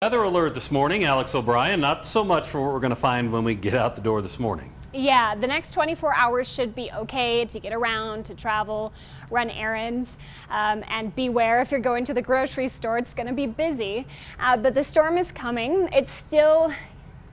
Weather alert this morning, Alex O'Brien. Not so much for what we're going to find when we get out the door this morning. Yeah, the next 24 hours should be okay to get around, to travel, run errands, and beware if you're going to the grocery store, it's going to be busy. But the storm is coming. It's still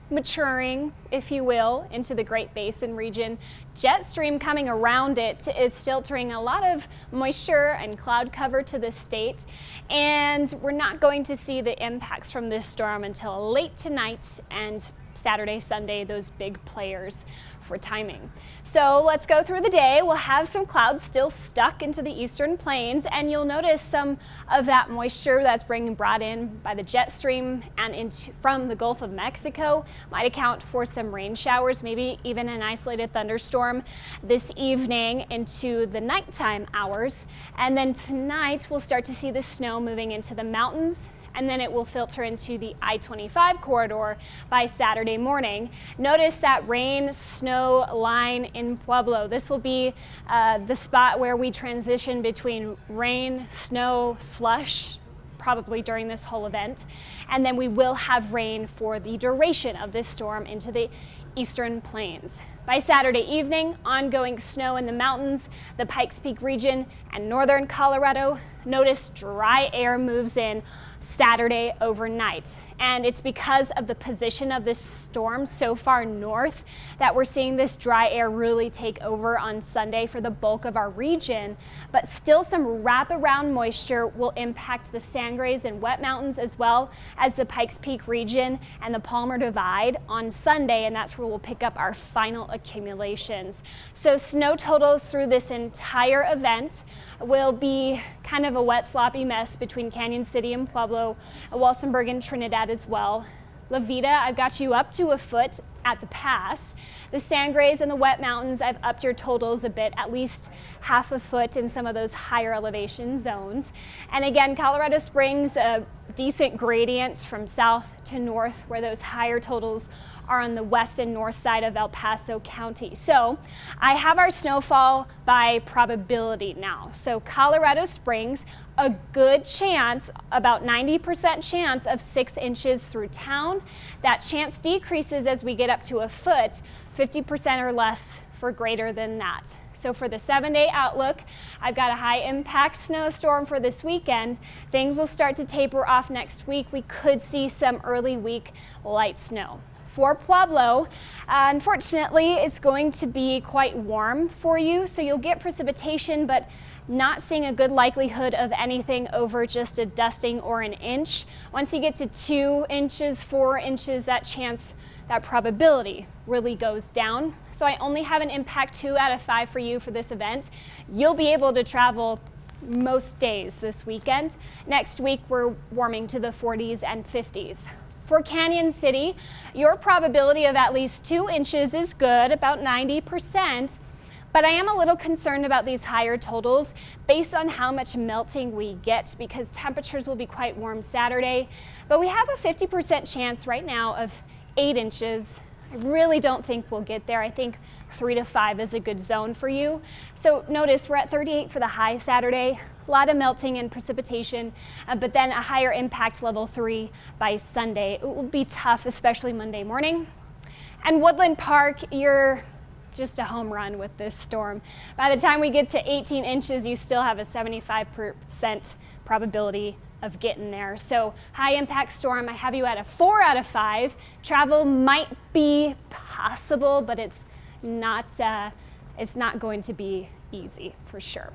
maturing, if you will, into the Great Basin region. Jet stream coming around it is filtering a lot of moisture and cloud cover to the state, and we're not going to see the impacts from this storm until late tonight and Saturday, Sunday, those big players for timing. So let's go through the day. We'll have some clouds still stuck into the eastern plains, and you'll notice some of that moisture that's being brought in by the jet stream and from the Gulf of Mexico might account for some rain showers, maybe even an isolated thunderstorm this evening into the nighttime hours. And then tonight we'll start to see the snow moving into the mountains, and then it will filter into the I-25 corridor by Saturday morning. Notice that rain-snow line in Pueblo. This will be the spot where we transition between rain, snow, slush, probably during this whole event. And then we will have rain for the duration of this storm into the eastern plains. By Saturday evening, ongoing snow in the mountains, the Pikes Peak region, and northern Colorado. Notice dry air moves in Saturday overnight. And it's because of the position of this storm so far north that we're seeing this dry air really take over on Sunday for the bulk of our region. But still some wraparound moisture will impact the Sangres and Wet Mountains as well as the Pikes Peak region and the Palmer Divide on Sunday, and that's where we'll pick up our final accumulations. So snow totals through this entire event will be kind of a wet, sloppy mess between Canyon City and Pueblo, Walsenburg and Trinidad as well. La Vida, I've got you up to a foot at the pass. The Sangres and the Wet Mountains, I've upped your totals a bit, at least half a foot in some of those higher elevation zones. And again, Colorado Springs, decent gradients from south to north, where those higher totals are on the west and north side of El Paso County. So I have our snowfall by probability now. So Colorado Springs, a good chance, about 90% chance of 6 inches through town. That chance decreases as we get up to a foot, 50% or less for greater than that. So for the 7-day outlook, I've got a high impact snowstorm for this weekend. Things will start to taper off next week. We could see some early week light snow. For Pueblo, unfortunately, it's going to be quite warm for you, so you'll get precipitation, but not seeing a good likelihood of anything over just a dusting or an inch. Once you get to 2 inches, 4 inches, that probability really goes down. So I only have an impact 2 out of 5 for you for this event. You'll be able to travel most days this weekend. Next week, we're warming to the 40s and 50s. For Canyon City, your probability of at least 2 inches is good, about 90%. But I am a little concerned about these higher totals based on how much melting we get, because temperatures will be quite warm Saturday. But we have a 50% chance right now of 8 inches. I really don't think we'll get there. I think 3 to 5 is a good zone for you. So notice we're at 38 for the high Saturday. A lot of melting and precipitation, but then a higher impact level 3 by Sunday. It will be tough, especially Monday morning. And Woodland Park, you're just a home run with this storm. By the time we get to 18 inches, you still have a 75% probability of getting there. So high impact storm, I have you at a 4 out of 5. Travel might be possible, but it's not going to be easy for sure.